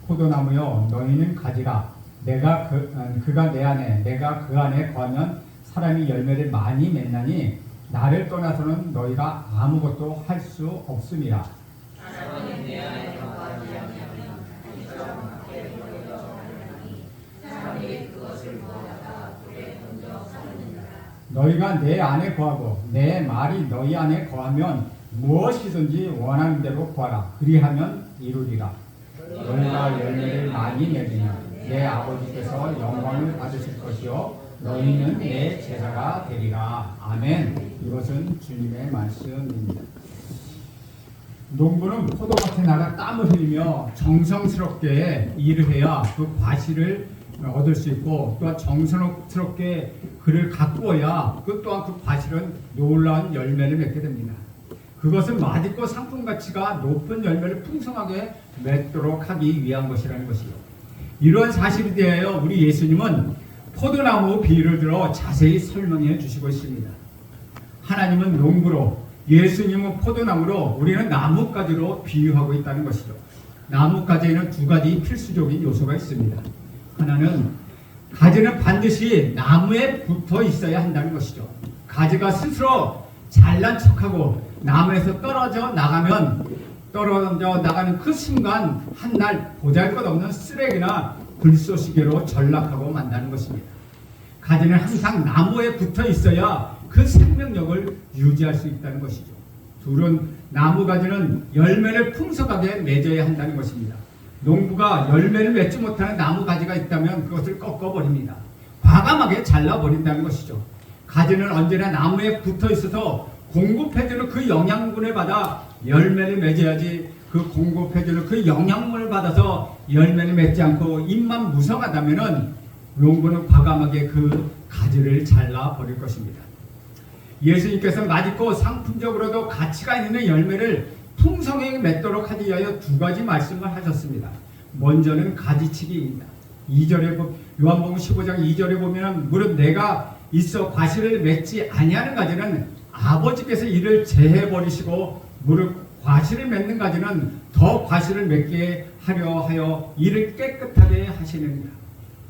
포도나무여 너희는 가지라. 그가 내 안에 내가 그 안에 거하면 사람이 열매를 많이 맺나니 나를 떠나서는 너희가 아무것도 할 수 없음이라. 너희가 내 안에 거하고 내 말이 너희 안에 거하면 무엇이든지 원하는 대로 구하라. 그리하면 이루리라. 너희가 열매를 많이 맺으면 내 아버지께서 영광을 받으실 것이요 너희는 내 제자가 되리라. 아멘. 이것은 주님의 말씀입니다. 농부는 포도밭에 나가 땀을 흘리며 정성스럽게 일을 해야 그 과실을 얻을 수 있고, 또한 정성스럽게 그를 가꾸어야 그 또한 그 과실은 놀라운 열매를 맺게 됩니다. 그것은 맛있고 상품 가치가 높은 열매를 풍성하게 맺도록 하기 위한 것이라는 것이요. 이러한 사실에 대하여 우리 예수님은 포도나무 비유를 들어 자세히 설명해 주시고 있습니다. 하나님은 농부로, 예수님은 포도나무로, 우리는 나뭇가지로 비유하고 있다는 것이죠. 나뭇가지에는 두 가지 필수적인 요소가 있습니다. 하나는 가지는 반드시 나무에 붙어 있어야 한다는 것이죠. 가지가 스스로 잘난 척하고 나무에서 떨어져 나가는 그 순간 한날 보잘것없는 쓰레기나 불쏘시개로 전락하고 만다는 것입니다. 가지는 항상 나무에 붙어 있어야 그 생명력을 유지할 수 있다는 것이죠. 둘은 나무 가지는 열매를 풍성하게 맺어야 한다는 것입니다. 농부가 열매를 맺지 못하는 나무 가지가 있다면 그것을 꺾어버립니다. 과감하게 잘라버린다는 것이죠. 가지는 언제나 나무에 붙어 있어서 공급해주는 그 영양분을 받아 열매를 맺어야지, 그 공급해주는 그 영양분을 받아서 열매를 맺지 않고 입만 무성하다면 농부는 과감하게 그 가지를 잘라버릴 것입니다. 예수님께서 맛있고 상품적으로도 가치가 있는 열매를 풍성하게 맺도록 하기 위하여 두 가지 말씀을 하셨습니다. 먼저는 가지치기입니다. 2절에 요한복음 15장 2절에 보면 무릇 내가 있어 과실을 맺지 아니하는 가지는 아버지께서 이를 제해 버리시고 무릇 과실을 맺는 가지는 더 과실을 맺게 하려 하여 이를 깨끗하게 하시느니라.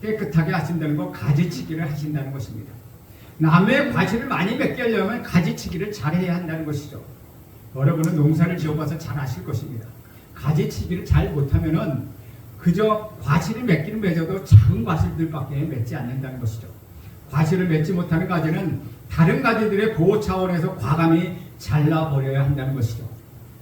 깨끗하게 하신다는 것, 가지치기를 하신다는 것입니다. 남의 과실을 많이 맺게 하려면 가지치기를 잘해야 한다는 것이죠. 여러분은 농사를 지어봐서 잘 아실 것입니다. 가지치기를 잘 못하면은 그저 과실을 맺기는 맺어도 작은 과실들밖에 맺지 않는다는 것이죠. 과실을 맺지 못하는 가지는 다른 가지들의 보호 차원에서 과감히 잘라버려야 한다는 것이죠.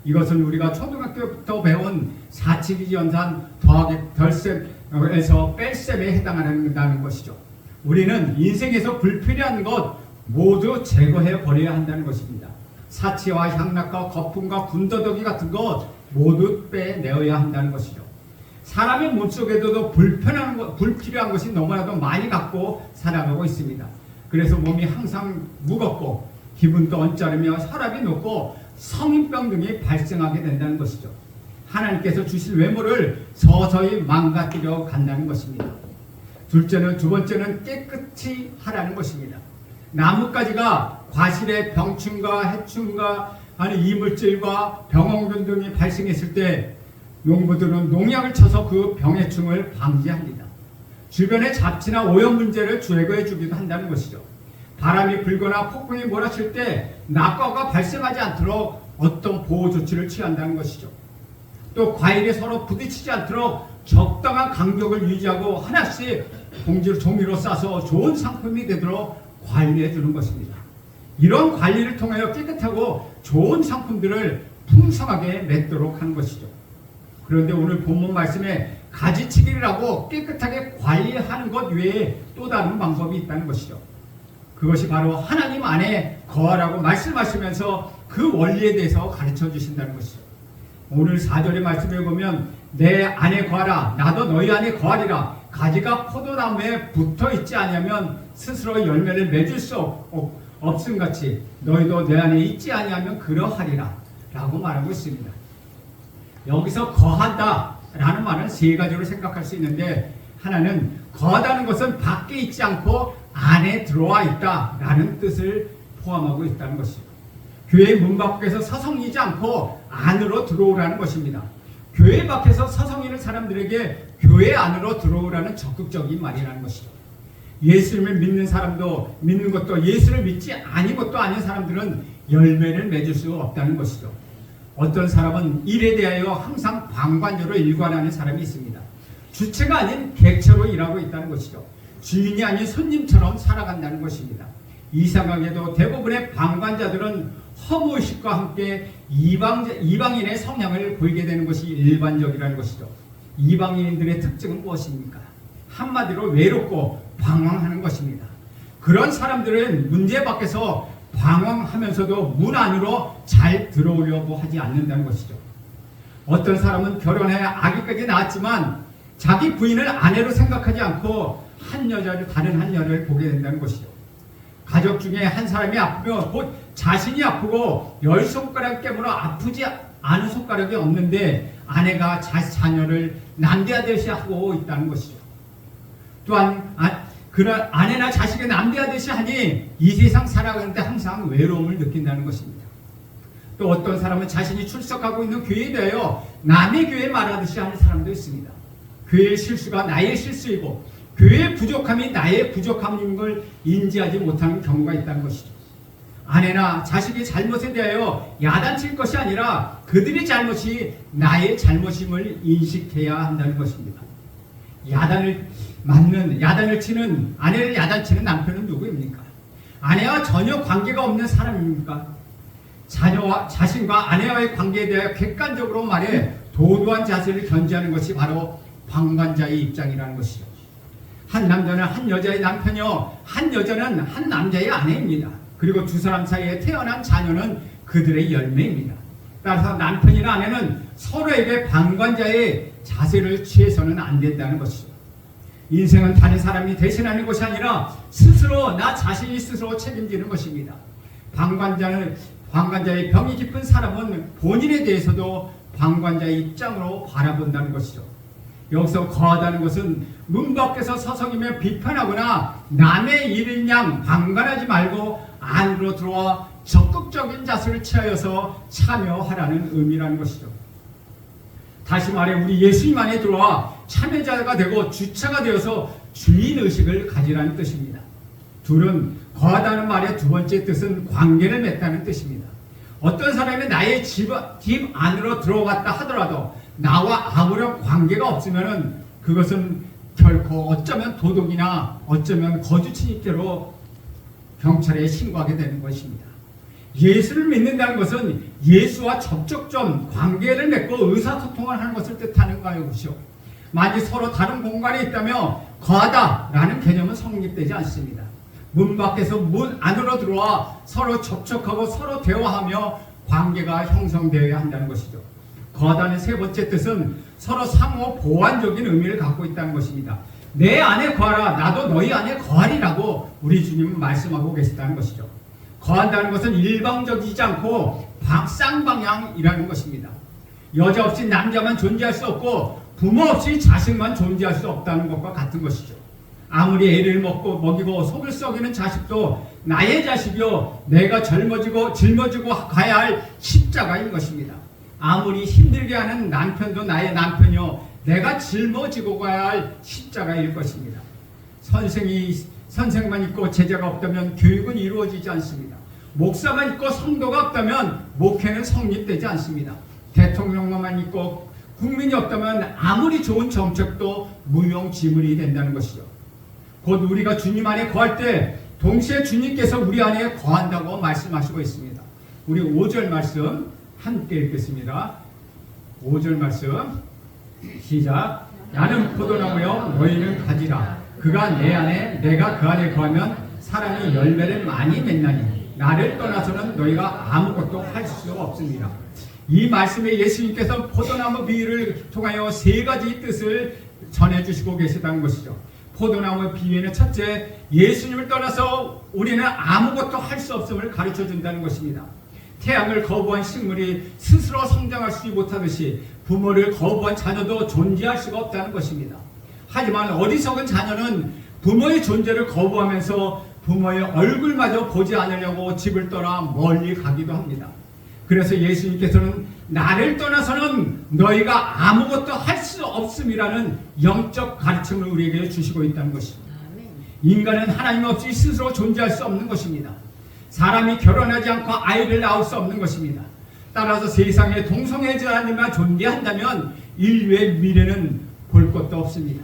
이것은 우리가 초등학교부터 배운 사치기 연산 더하기 덜셈에서 뺄셈에 해당한다는 것이죠. 우리는 인생에서 불필요한 것 모두 제거해 버려야 한다는 것입니다. 사치와 향락과 거품과 군더더기 같은 것 모두 빼내어야 한다는 것이죠. 사람의 몸속에도 불필요한 것이 너무나도 많이 갖고 살아가고 있습니다. 그래서 몸이 항상 무겁고 기분도 언짢으며 혈압이 높고 성인병 등이 발생하게 된다는 것이죠. 하나님께서 주실 외모를 서서히 망가뜨려 간다는 것입니다. 두 번째는 깨끗이 하라는 것입니다. 나뭇가지가 과실의 병충과 해충과 이물질과 병원균 등이 발생했을 때 농부들은 농약을 쳐서 그 병해충을 방지합니다. 주변의 잡티나 오염 문제를 제거해 주기도 한다는 것이죠. 바람이 불거나 폭풍이 몰아칠 때 낙과가 발생하지 않도록 어떤 보호 조치를 취한다는 것이죠. 또 과일이 서로 부딪히지 않도록 적당한 간격을 유지하고 하나씩 종이로 싸서 좋은 상품이 되도록 관리해 주는 것입니다. 이런 관리를 통하여 깨끗하고 좋은 상품들을 풍성하게 맺도록 하는 것이죠. 그런데 오늘 본문 말씀에 가지치기를 하고 깨끗하게 관리하는 것 외에 또 다른 방법이 있다는 것이죠. 그것이 바로 하나님 안에 거하라고 말씀하시면서 그 원리에 대해서 가르쳐 주신다는 것이죠. 오늘 4절의 말씀에 보면 내 안에 거하라, 나도 너희 안에 거하리라. 가지가 포도나무에 붙어 있지 아니하면 스스로 열매를 맺을 수 없음같이 너희도 내 안에 있지 아니하면 그러하리라 라고 말하고 있습니다. 여기서 거한다 라는 말은 세 가지로 생각할 수 있는데, 하나는 거하다는 것은 밖에 있지 않고 안에 들어와 있다 라는 뜻을 포함하고 있다는 것이죠. 교회 문 밖에서 서성이지 않고 안으로 들어오라는 것입니다. 교회 밖에서 서성이는 사람들에게 교회 안으로 들어오라는 적극적인 말이라는 것이죠. 예수님을 믿는 사람도 믿는 것도 예수를 믿지 아닌 것도 아닌 사람들은 열매를 맺을 수 없다는 것이죠. 어떤 사람은 일에 대하여 항상 방관자로 일관하는 사람이 있습니다. 주체가 아닌 객체로 일하고 있다는 것이죠. 주인이 아닌 손님처럼 살아간다는 것입니다. 이상하게도 대부분의 방관자들은 허무의식과 함께 이방인의 성향을 보이게 되는 것이 일반적이라는 것이죠. 이방인들의 특징은 무엇입니까? 한마디로 외롭고 방황하는 것입니다. 그런 사람들은 문제 밖에서 방황하면서도 문 안으로 잘 들어오려고 하지 않는다는 것이죠. 어떤 사람은 결혼해 아기까지 낳았지만 자기 부인을 아내로 생각하지 않고 한 여자를 다른 한 여자를 보게 된다는 것이죠. 가족 중에 한 사람이 아프면 곧 자신이 아프고 10손가락 깨물어 아프지 않은 손가락이 없는데 아내가 자녀를 남대하듯이 하고 있다는 것이죠. 또한 그런 아내나 자식을 남대하듯이 하니 이 세상 살아가는데 항상 외로움을 느낀다는 것입니다. 또 어떤 사람은 자신이 출석하고 있는 교회에 대하여 남의 교회 말하듯이 하는 사람도 있습니다. 교회의 실수가 나의 실수이고 교회의 부족함이 나의 부족함인 걸 인지하지 못하는 경우가 있다는 것이죠. 아내나 자식의 잘못에 대하여 야단칠 것이 아니라 그들의 잘못이 나의 잘못임을 인식해야 한다는 것입니다. 야단을 치는 아내를 야단치는 남편은 누구입니까? 아내와 전혀 관계가 없는 사람입니까? 자신과 아내와의 관계에 대해 객관적으로 말해 도도한 자세를 견지하는 것이 바로 방관자의 입장이라는 것이죠. 한 남자는 한 여자의 남편이요, 한 여자는 한 남자의 아내입니다. 그리고 두 사람 사이에 태어난 자녀는 그들의 열매입니다. 따라서 남편이나 아내는 서로에게 방관자의 자세를 취해서는 안 된다는 것이죠. 인생은 다른 사람이 대신하는 것이 아니라 스스로 나 자신이 스스로 책임지는 것입니다. 방관자의 병이 깊은 사람은 본인에 대해서도 방관자의 입장으로 바라본다는 것이죠. 여기서 거하다는 것은 문 밖에서 서성이며 비판하거나 남의 일인 양 방관하지 말고 안으로 들어와 적극적인 자세를 취하여서 참여하라는 의미라는 것이죠. 다시 말해 우리 예수님 안에 들어와 참여자가 되고 주체가 되어서 주인의식을 가지라는 뜻입니다. 둘은 거하다는 말의 두 번째 뜻은 관계를 맺다는 뜻입니다. 어떤 사람이 나의 집 안으로 들어갔다 하더라도 나와 아무런 관계가 없으면 그것은 결코 어쩌면 도둑이나 어쩌면 거주 침입죄로 경찰에 신고하게 되는 것입니다. 예수를 믿는다는 것은 예수와 접촉점, 관계를 맺고 의사소통을 하는 것을 뜻하는 것이요. 만약 서로 다른 공간에 있다며 거하다라는 개념은 성립되지 않습니다. 문 밖에서 문 안으로 들어와 서로 접촉하고 서로 대화하며 관계가 형성되어야 한다는 것이죠. 거하다는 세 번째 뜻은 서로 상호 보완적인 의미를 갖고 있다는 것입니다. 내 안에 거하라, 나도 너희 안에 거하리라고 우리 주님은 말씀하고 계시다는 것이죠. 거한다는 것은 일방적이지 않고 쌍방향이라는 것입니다. 여자 없이 남자만 존재할 수 없고 부모 없이 자식만 존재할 수 없다는 것과 같은 것이죠. 아무리 애를 먹이고 속을 썩이는 자식도 나의 자식이요 내가 짊어지고 가야 할 십자가인 것입니다. 아무리 힘들게 하는 남편도 나의 남편이요 내가 짊어지고 가야 할 십자가일 것입니다. 선생만 있고 제자가 없다면 교육은 이루어지지 않습니다. 목사만 있고 성도가 없다면 목회는 성립되지 않습니다. 대통령만 있고 국민이 없다면 아무리 좋은 정책도 무용지물이 된다는 것이죠. 곧 우리가 주님 안에 거할 때 동시에 주님께서 우리 안에 거한다고 말씀하시고 있습니다. 우리 5절 말씀 함께 읽겠습니다. 5절 말씀 시작. 나는 포도나무여 너희는 가지라. 그가 내 안에 내가 그 안에 거하면 사람이 열매를 많이 맺나니 나를 떠나서는 너희가 아무것도 할 수 없습니다. 이 말씀에 예수님께서 포도나무 비유를 통하여 세 가지 뜻을 전해주시고 계시다는 것이죠. 포도나무 비유에는 첫째, 예수님을 떠나서 우리는 아무것도 할 수 없음을 가르쳐 준다는 것입니다. 태양을 거부한 식물이 스스로 성장할 수 못하듯이 부모를 거부한 자녀도 존재할 수가 없다는 것입니다. 하지만 어리석은 자녀는 부모의 존재를 거부하면서 부모의 얼굴마저 보지 않으려고 집을 떠나 멀리 가기도 합니다. 그래서 예수님께서는 나를 떠나서는 너희가 아무것도 할 수 없음이라는 영적 가르침을 우리에게 주시고 있다는 것입니다. 인간은 하나님 없이 스스로 존재할 수 없는 것입니다. 사람이 결혼하지 않고 아이를 낳을 수 없는 것입니다. 따라서 세상에 동성애자들만 존재한다면 인류의 미래는 볼 것도 없습니다.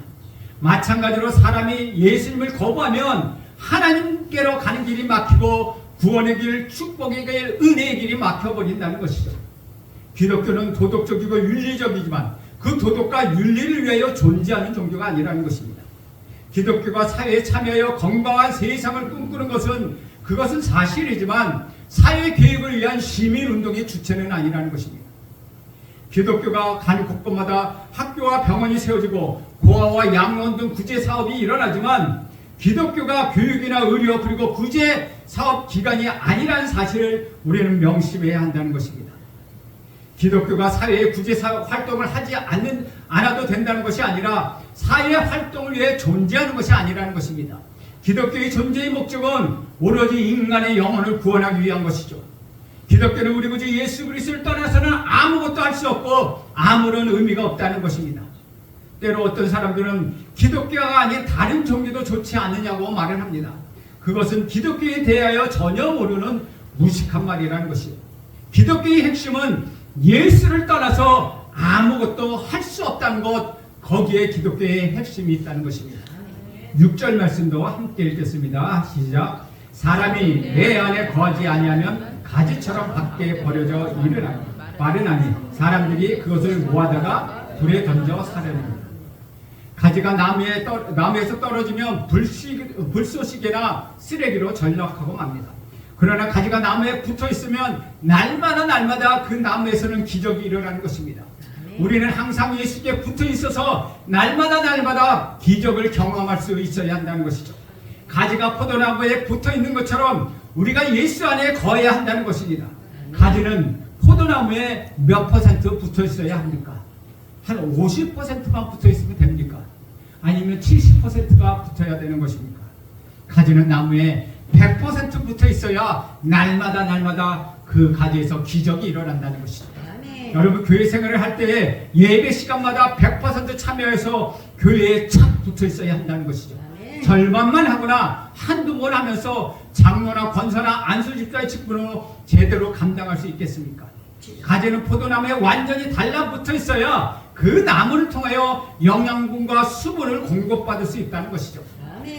마찬가지로 사람이 예수님을 거부하면 하나님께로 가는 길이 막히고 구원의 길, 축복의 길, 은혜의 길이 막혀버린다는 것이죠. 기독교는 도덕적이고 윤리적이지만 그 도덕과 윤리를 위하여 존재하는 종교가 아니라는 것입니다. 기독교가 사회에 참여하여 건강한 세상을 꿈꾸는 그것은 사실이지만 사회 개혁을 위한 시민운동의 주체는 아니라는 것입니다. 기독교가 간 곳곳마다 학교와 병원이 세워지고 고아와 양로원 등 구제 사업이 일어나지만 기독교가 교육이나 의료 그리고 구제 사업 기관이 아니라는 사실을 우리는 명심해야 한다는 것입니다. 기독교가 사회의 구제 사업 활동을 하지 않아도 된다는 것이 아니라 사회 활동을 위해 존재하는 것이 아니라는 것입니다. 기독교의 존재의 목적은 오로지 인간의 영혼을 구원하기 위한 것이죠. 기독교는 우리 구주 예수 그리스도를 떠나서는 아무것도 할 수 없고 아무런 의미가 없다는 것입니다. 때로 어떤 사람들은 기독교가 아닌 다른 종교도 좋지 않느냐고 말을 합니다. 그것은 기독교에 대하여 전혀 모르는 무식한 말이라는 것이에요. 기독교의 핵심은 예수를 떠나서 아무것도 할 수 없다는 것, 거기에 기독교의 핵심이 있다는 것입니다. 6절 말씀도 함께 읽겠습니다. 시작. 사람이 내 안에 거하지 아니하면 가지처럼 밖에 버려져 마르나니 사람들이 그것을 모아다가 불에 던져 사려냅니다. 가지가 나무에서 떨어지면 불쏘시개나 쓰레기로 전락하고 맙니다. 그러나 가지가 나무에 붙어 있으면 날마다 그 나무에서는 기적이 일어나는 것입니다. 우리는 항상 예수께 붙어 있어서 날마다 기적을 경험할 수 있어야 한다는 것이죠. 가지가 포도나무에 붙어 있는 것처럼 우리가 예수 안에 거해야 한다는 것입니다. 가지는 포도나무에 몇 퍼센트 붙어 있어야 합니까? 한 50%만 붙어 있으면 됩니까? 아니면 70%가 붙어야 되는 것입니까? 가지는 나무에 100% 붙어 있어야 날마다 그 가지에서 기적이 일어난다는 것이죠. 아멘. 여러분 교회 생활을 할 때 예배 시간마다 100% 참여해서 교회에 착 붙어 있어야 한다는 것이죠. 아멘. 절반만 하거나 한두 번 하면서 장로나 권사나 안수집사의 직분으로 제대로 감당할 수 있겠습니까? 가지는 포도나무에 완전히 달라붙어 있어야 그 나무를 통하여 영양분과 수분을 공급받을 수 있다는 것이죠.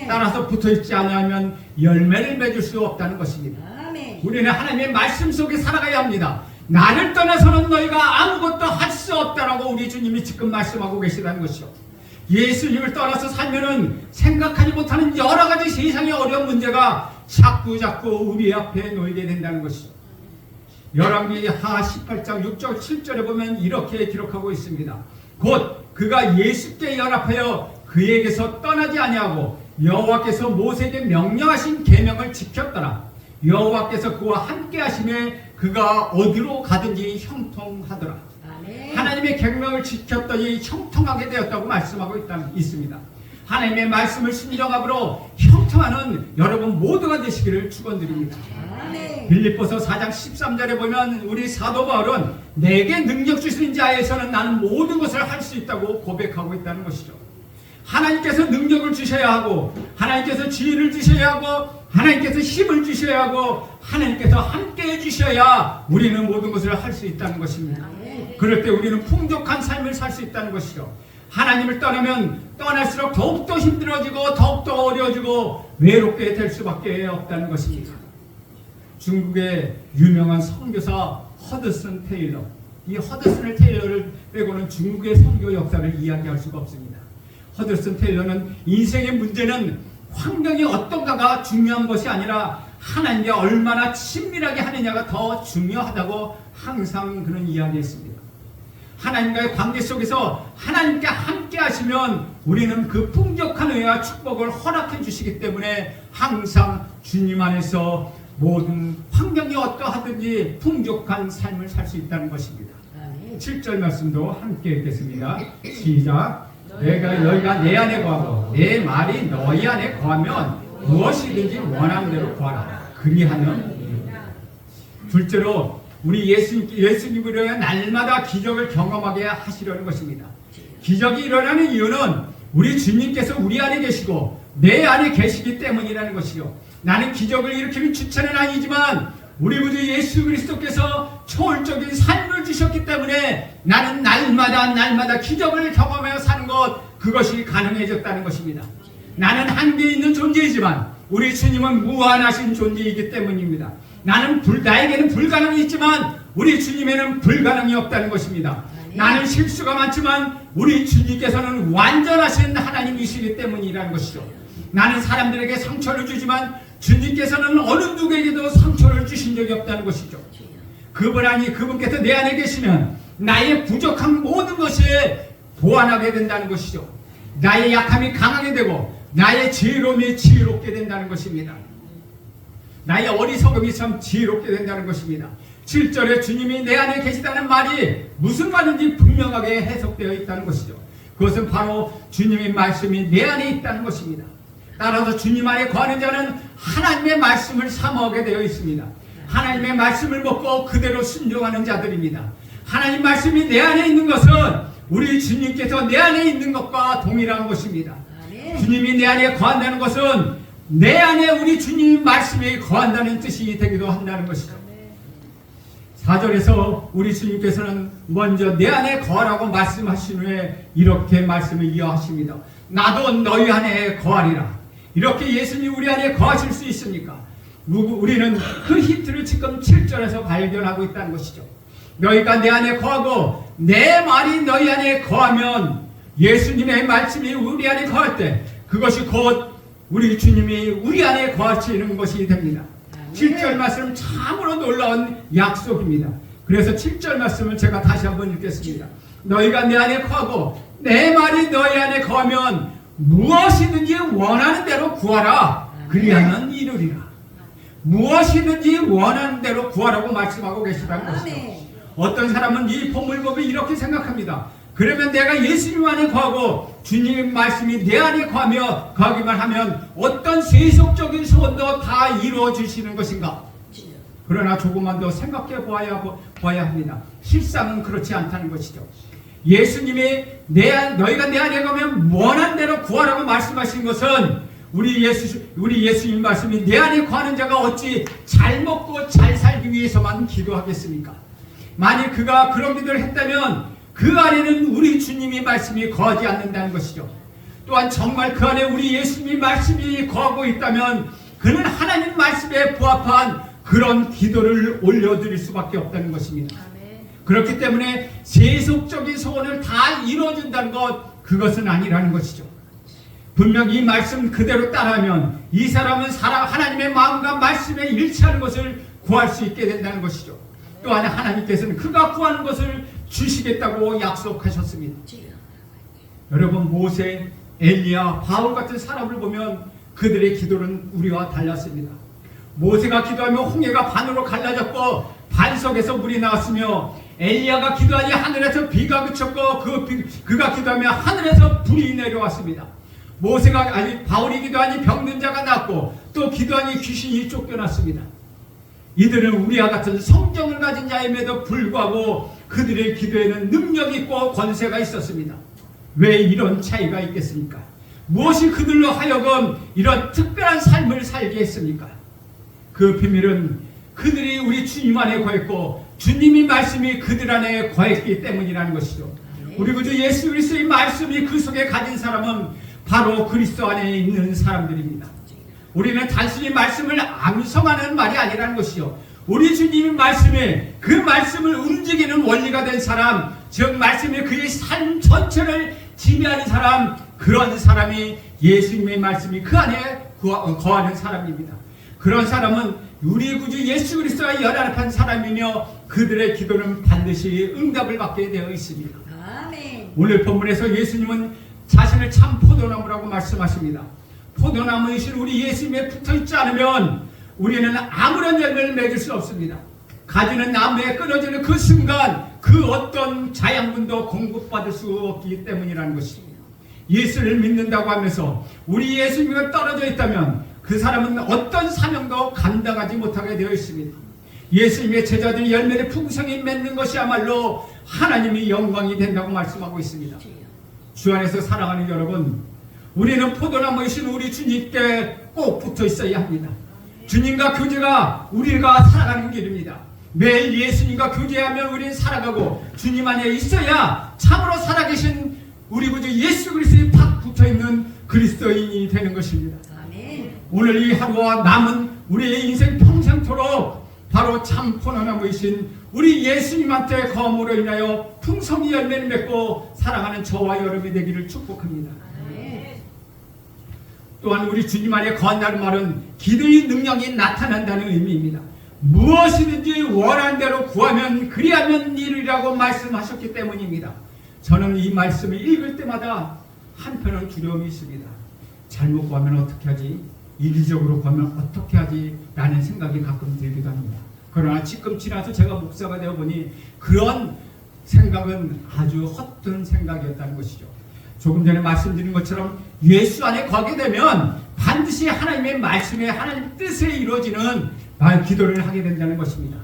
따라서 붙어있지 않으면 열매를 맺을 수 없다는 것입니다. 아멘. 우리는 하나님의 말씀 속에 살아가야 합니다. 나를 떠나서는 너희가 아무것도 할 수 없다라고 우리 주님이 지금 말씀하고 계시다는 것이죠. 예수님을 떠나서 살면은 생각하지 못하는 여러 가지 세상의 어려운 문제가 자꾸 우리 앞에 놓이게 된다는 것이죠. 열왕기 하 18장 6절 7절에 보면 이렇게 기록하고 있습니다. 곧 그가 예수께 연합하여 그에게서 떠나지 아니하고 여호와께서 모세에게 명령하신 계명을 지켰더라. 여호와께서 그와 함께 하심에 그가 어디로 가든지 형통하더라. 아멘. 하나님의 계명을 지켰더니 형통하게 되었다고 말씀하고 있습니다. 하나님의 말씀을 순종함으로 형통하는 여러분 모두가 되시기를 축원드립니다. 빌립보서 4장 13절에 보면 우리 사도 바울은 내게 능력 주신 자에서는 나는 모든 것을 할 수 있다고 고백하고 있다는 것이죠. 하나님께서 능력을 주셔야 하고 하나님께서 지혜를 주셔야 하고 하나님께서 힘을 주셔야 하고 하나님께서 함께 해주셔야 우리는 모든 것을 할 수 있다는 것입니다. 그럴 때 우리는 풍족한 삶을 살 수 있다는 것이죠. 하나님을 떠나면 떠날수록 더욱더 힘들어지고 더욱더 어려워지고 외롭게 될 수밖에 없다는 것입니다. 중국의 유명한 선교사 허드슨 테일러, 이 허드슨 테일러를 빼고는 중국의 선교 역사를 이야기할 수가 없습니다. 허드슨 테일러는 인생의 문제는 환경이 어떤가가 중요한 것이 아니라 하나님과 얼마나 친밀하게 하느냐가 더 중요하다고 항상 그런 이야기했습니다. 하나님과의 관계 속에서 하나님께 함께 하시면 우리는 그 풍족한 은혜와 축복을 허락해 주시기 때문에 항상 주님 안에서 모든 환경이 어떠하든지 풍족한 삶을 살 수 있다는 것입니다. 7절 말씀도 함께 읽겠습니다. 시작. 너희가 내 안에 거하고 내 말이 너희 안에 거하면 무엇이든지 원하는 대로 구하라. 그리하면 둘째로 우리 예수님으로 날마다 기적을 경험하게 하시려는 것입니다. 기적이 일어나는 이유는 우리 주님께서 우리 안에 계시고 내 안에 계시기 때문이라는 것이요. 나는 기적을 일으키는 주체는 아니지만 우리 구주 예수 그리스도께서 초월적인 삶을 주셨기 때문에 나는 날마다 기적을 경험하며 사는 것, 그것이 가능해졌다는 것입니다. 나는 한계 있는 존재이지만 우리 주님은 무한하신 존재이기 때문입니다. 나에게는 불가능이 있지만 우리 주님에는 불가능이 없다는 것입니다. 나는 실수가 많지만 우리 주님께서는 완전하신 하나님이시기 때문이라는 것이죠. 나는 사람들에게 상처를 주지만 주님께서는 어느 누구에게도 상처를 주신 적이 없다는 것이죠. 그분께서 내 안에 계시면 나의 부족한 모든 것이 보완하게 된다는 것이죠. 나의 약함이 강하게 되고 나의 지혜로움이 지혜롭게 된다는 것입니다. 나의 어리석음이 참 지혜롭게 된다는 것입니다. 7절에 주님이 내 안에 계시다는 말이 무슨 말인지 분명하게 해석되어 있다는 것이죠. 그것은 바로 주님의 말씀이 내 안에 있다는 것입니다. 따라서 주님 안에 거하는 자는 하나님의 말씀을 사모하게 되어 있습니다. 하나님의 말씀을 먹고 그대로 순종하는 자들입니다. 하나님 말씀이 내 안에 있는 것은 우리 주님께서 내 안에 있는 것과 동일한 것입니다. 주님이 내 안에 거한다는 것은 내 안에 우리 주님 말씀이 거한다는 뜻이 되기도 한다는 것이죠. 4절에서 우리 주님께서는 먼저 내 안에 거하라고 말씀하신 후에 이렇게 말씀을 이어하십니다. 나도 너희 안에 거하리라. 이렇게 예수님 우리 안에 거하실 수 있습니까? 우리는 그 힌트를 지금 7절에서 발견하고 있다는 것이죠. 너희가 내 안에 거하고 내 말이 너희 안에 거하면, 예수님의 말씀이 우리 안에 거할 때 그것이 곧 우리 주님이 우리 안에 거하시는 것이 됩니다. 7절 말씀 참으로 놀라운 약속입니다. 그래서 7절 말씀을 제가 다시 한번 읽겠습니다. 너희가 내 안에 거하고 내 말이 너희 안에 거하면 무엇이든지 원하는 대로 구하라. 그리하면 이루리라. 무엇이든지 원하는 대로 구하라고 말씀하고 계시다는 것이죠. 어떤 사람은 이 본문을 보면 이렇게 생각합니다. 그러면 내가 예수님 안에 거하고 주님 말씀이 내 안에 거하기만 하면 어떤 세속적인 소원도 다 이루어 주시는 것인가? 그러나 조금만 더 생각해 보아야 합니다. 실상은 그렇지 않다는 것이죠. 예수님이 너희가 내 안에 가면 원한 대로 구하라고 말씀하신 것은 우리 예수님 말씀이 내 안에 거하는 자가 어찌 잘 먹고 잘 살기 위해서만 기도하겠습니까? 만일 그가 그런 기도를 했다면 그 안에는 우리 주님이 말씀이 거하지 않는다는 것이죠. 또한 정말 그 안에 우리 예수님이 말씀이 거하고 있다면 그는 하나님 말씀에 부합한 그런 기도를 올려드릴 수밖에 없다는 것입니다. 그렇기 때문에 세속적인 소원을 다 이루어준다는 것, 그것은 아니라는 것이죠. 분명 이 말씀 그대로 따라하면 이 사람은 하나님의 마음과 말씀에 일치하는 것을 구할 수 있게 된다는 것이죠. 또한 하나님께서는 그가 구하는 것을 주시겠다고 약속하셨습니다. 여러분, 모세, 엘리야, 바울 같은 사람을 보면 그들의 기도는 우리와 달랐습니다. 모세가 기도하며 홍해가 반으로 갈라졌고 반석에서 물이 나왔으며, 엘리야가 기도하니 하늘에서 비가 그쳤고 그가 기도하며 하늘에서 불이 내려왔습니다. 바울이 기도하니 병든 자가 낫고 또 기도하니 귀신이 쫓겨났습니다. 이들은 우리와 같은 성정을 가진 자임에도 불구하고 그들의 기도에는 능력이 있고 권세가 있었습니다. 왜 이런 차이가 있겠습니까? 무엇이 그들로 하여금 이런 특별한 삶을 살게 했습니까? 그 비밀은 그들이 우리 주님 안에 거했고 주님의 말씀이 그들 안에 거했기 때문이라는 것이죠. 우리 구주 예수 그리스도의 말씀이 그 속에 가진 사람은 바로 그리스도 안에 있는 사람들입니다. 우리는 단순히 말씀을 암송하는 말이 아니라는 것이요, 우리 주님의 말씀에 그 말씀을 움직이는 원리가 된 사람, 즉 말씀이 그의 삶 전체를 지배하는 사람, 그런 사람이 예수님의 말씀이 그 안에 거하는 사람입니다. 그런 사람은 우리 구주 예수 그리스도와 연합한 사람이며 그들의 기도는 반드시 응답을 받게 되어 있습니다. 아멘. 오늘 본문에서 예수님은 자신을 참 포도나무라고 말씀하십니다. 포도나무이신 우리 예수님에 붙어있지 않으면 우리는 아무런 열매를 맺을 수 없습니다. 가지는 나무에 끊어지는 그 순간 그 어떤 자양분도 공급받을 수 없기 때문이라는 것입니다. 예수를 믿는다고 하면서 우리 예수님과 떨어져 있다면 그 사람은 어떤 사명도 감당하지 못하게 되어 있습니다. 예수님의 제자들이 열매를 풍성히 맺는 것이야말로 하나님의 영광이 된다고 말씀하고 있습니다. 주 안에서 사랑하는 여러분, 우리는 포도나무이신 우리 주님께 꼭 붙어 있어야 합니다. 주님과 교제가 우리가 살아가는 길입니다. 매일 예수님과 교제하며 우리는 살아가고 주님 안에 있어야 참으로 살아계신 우리 구주 예수 그리스도에 팍 붙어있는 그리스도인이 되는 것입니다. 아멘. 오늘 이 하루와 남은 우리의 인생 평생토록 바로 참 포도나무이신 우리 예수님한테 거함으로 인하여 풍성히 열매를 맺고 살아가는 저와 여러분이 되기를 축복합니다. 또한 우리 주님 안에 거한다는 말은 기도의 능력이 나타난다는 의미입니다. 무엇이든지 원하는 대로 구하면 그리하면 이루리라고 말씀하셨기 때문입니다. 저는 이 말씀을 읽을 때마다 한편은 두려움이 있습니다. 잘못 구하면 어떻게 하지? 이기적으로 구하면 어떻게 하지? 라는 생각이 가끔 들기도 합니다. 그러나 지금 지나서 제가 목사가 되어 보니 그런 생각은 아주 헛된 생각이었다는 것이죠. 조금 전에 말씀드린 것처럼 예수 안에 거하게 되면 반드시 하나님의 말씀에 하나님 뜻에 이루어지는 기도를 하게 된다는 것입니다.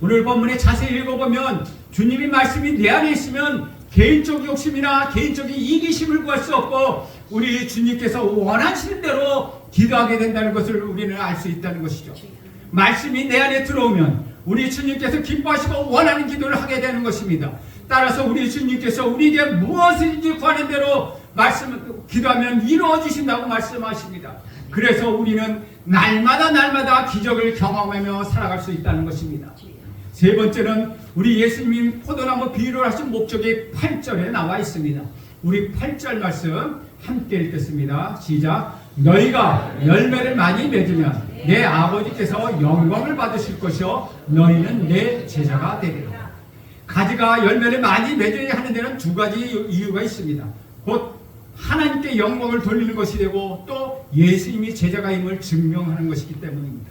오늘 본문에 자세히 읽어보면 주님이 말씀이 내 안에 있으면 개인적 욕심이나 개인적인 이기심을 구할 수 없고 우리 주님께서 원하시는 대로 기도하게 된다는 것을 우리는 알 수 있다는 것이죠. 말씀이 내 안에 들어오면 우리 주님께서 기뻐하시고 원하는 기도를 하게 되는 것입니다. 따라서 우리 주님께서 우리에게 무엇인지 구하는 대로 기도하면 이루어지신다고 말씀하십니다. 그래서 우리는 날마다 기적을 경험하며 살아갈 수 있다는 것입니다. 세 번째는 우리 예수님 포도나무 비유를 하신 목적이 8절에 나와 있습니다. 우리 8절 말씀 함께 읽겠습니다. 시작. 너희가 열매를 많이 맺으면 내 아버지께서 영광을 받으실 것이요 너희는 내 제자가 되리라. 가지가 열매를 많이 맺어야 하는 데는 두 가지 이유가 있습니다. 곧 하나님께 영광을 돌리는 것이 되고 또 예수님이 제자가임을 증명하는 것이기 때문입니다.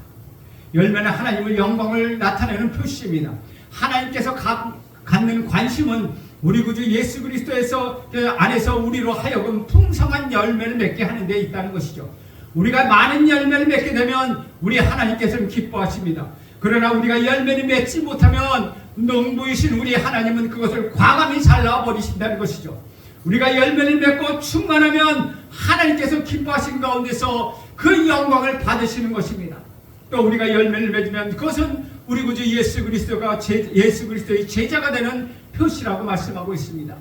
열매는 하나님의 영광을 나타내는 표시입니다. 하나님께서 갖는 관심은 우리 구주 예수 그리스도에서 안에서 우리로 하여금 풍성한 열매를 맺게 하는 데 있다는 것이죠. 우리가 많은 열매를 맺게 되면 우리 하나님께서는 기뻐하십니다. 그러나 우리가 열매를 맺지 못하면 농부이신 우리 하나님은 그것을 과감히 잘라버리신다는 것이죠. 우리가 열매를 맺고 충만하면 하나님께서 기뻐하신 가운데서 그 영광을 받으시는 것입니다. 또 우리가 열매를 맺으면 그것은 우리 구주 예수 그리스도가 예수 그리스도의 제자가 되는 표시라고 말씀하고 있습니다.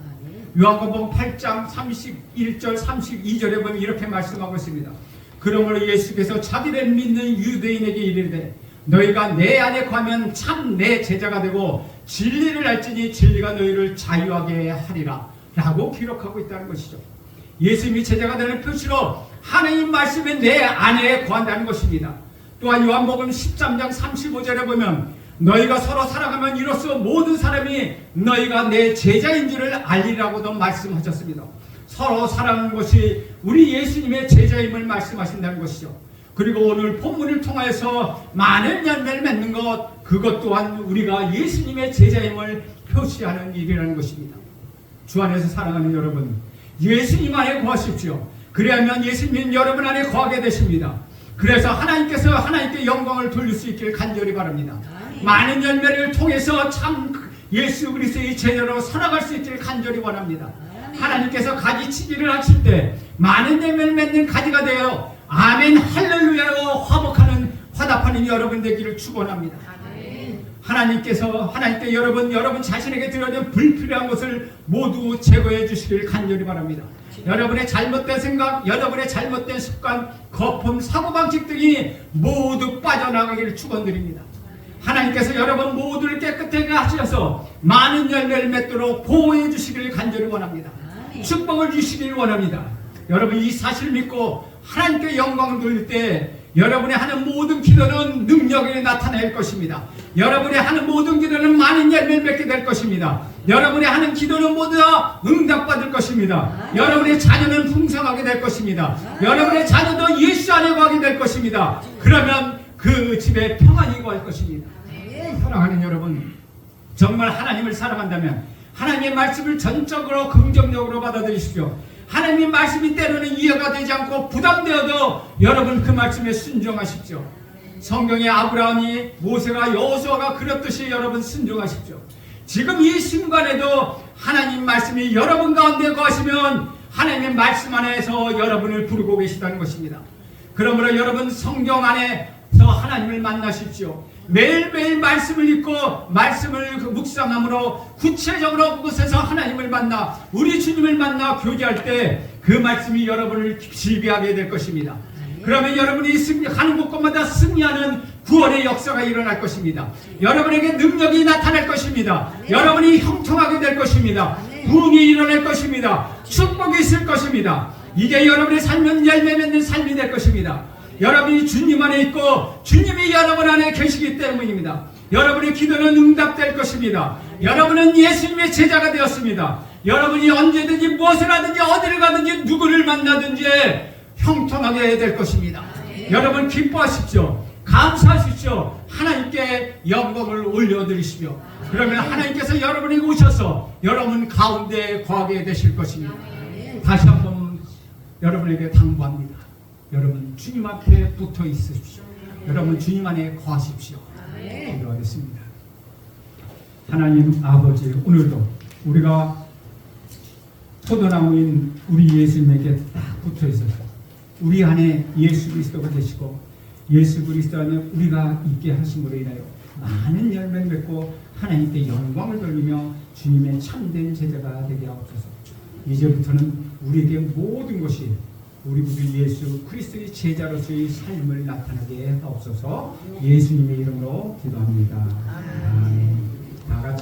요한복음 8장 31절 32절에 보면 이렇게 말씀하고 있습니다. 그러므로 예수께서 자기를 믿는 유대인에게 이르되 너희가 내 안에 거하면 참 내 제자가 되고 진리를 알지니 진리가 너희를 자유하게 하리라 라고 기록하고 있다는 것이죠. 예수님이 제자가 되는 표시로 하나님 말씀에 내 안에 거한다는 것입니다. 또한 요한복음 13장 35절에 보면 너희가 서로 사랑하면 이로써 모든 사람이 너희가 내 제자인 줄을 알리라고도 말씀하셨습니다. 서로 사랑하는 것이 우리 예수님의 제자임을 말씀하신다는 것이죠. 그리고 오늘 본문을 통하여서 많은 열매를 맺는 것, 그것 또한 우리가 예수님의 제자임을 표시하는 일이라는 것입니다. 주 안에서 사랑하는 여러분, 예수님 안에 거하십시오. 그래야만 예수님은 여러분 안에 거하게 되십니다. 그래서 하나님께 영광을 돌릴 수 있기를 간절히 바랍니다. 많은 열매를 통해서 참 예수 그리스도의 제자로 살아갈 수 있기를 간절히 원합니다. 하나님께서 가지치기를 하실 때 많은 열매를 맺는 가지가 되어 아멘 할렐루야로 화답하는 여러분 되기를 축원합니다. 하나님께 여러분 자신에게 드려야 될 불필요한 것을 모두 제거해 주시길 간절히 바랍니다. 여러분의 잘못된 생각, 여러분의 잘못된 습관, 거품, 사고방식 등이 모두 빠져나가기를 축원드립니다. 하나님께서 여러분 모두를 깨끗하게 하셔서 많은 열매를 맺도록 보호해 주시기를 간절히 원합니다. 축복을 주시기를 원합니다. 여러분 이 사실을 믿고 하나님께 영광을 돌릴 때 여러분의 하는 모든 기도는 능력이 나타낼 것입니다. 여러분의 하는 모든 기도는 많은 열매를 맺게 될 것입니다. 여러분의 하는 기도는 모두 다 응답받을 것입니다. 여러분의 자녀는 풍성하게 될 것입니다. 여러분의 자녀도 예수 안에 거하게 될 것입니다. 그러면 그 집에 평안이 거할 것입니다. 사랑하는 여러분, 정말 하나님을 사랑한다면 하나님의 말씀을 전적으로 긍정적으로 받아들이십시오. 하나님의 말씀이 때로는 이해가 되지 않고 부담되어도 여러분 그 말씀에 순종하십시오. 성경에 아브라함이 모세가 여호수아가 그렸듯이 여러분 순종하십시오. 지금 이 순간에도 하나님 말씀이 여러분 가운데 거하시면 하나님의 말씀 안에서 여러분을 부르고 계시다는 것입니다. 그러므로 여러분 성경 안에서 하나님을 만나십시오. 매일매일 말씀을 읽고 말씀을 묵상함으로 구체적으로 그곳에서 하나님을 만나 우리 주님을 만나 교제할 때 그 말씀이 여러분을 지배하게 될 것입니다. 그러면 여러분이 가는 곳곳마다 승리하는 구원의 역사가 일어날 것입니다. 여러분에게 능력이 나타날 것입니다. 여러분이 형통하게 될 것입니다. 부흥이 일어날 것입니다. 축복이 있을 것입니다. 이제 여러분의 삶은 열매 맺는 삶이 될 것입니다. 여러분이 주님 안에 있고 주님이 여러분 안에 계시기 때문입니다. 여러분의 기도는 응답될 것입니다. 여러분은 예수님의 제자가 되었습니다. 여러분이 언제든지 무엇을 하든지 어디를 가든지 누구를 만나든지 형통하게 될 것입니다. 여러분 기뻐하십시오. 감사하십시오. 하나님께 영광을 올려드리시며 그러면 하나님께서 여러분에게 오셔서 여러분 가운데 거하게 되실 것입니다. 다시 한번 여러분에게 당부합니다. 여러분 주님 앞에 붙어 있으십시오. 여러분 주님 안에 거하십시오. 기도하겠습니다. 하나님 아버지, 오늘도 우리가 포도나무인 우리 예수님에게 딱 붙어 있어서 우리 안에 예수 그리스도가 되시고 예수 그리스도 안에 우리가 있게 하심으로 인하여 많은 열매를 맺고 하나님께 영광을 돌리며 주님의 참된 제자가 되게 하옵소서. 이제부터는 우리에게 모든 것이 우리 구주 예수 그리스도의 제자로서의 삶을 나타나게 하옵소서. 예수님의 이름으로 기도합니다. 아멘.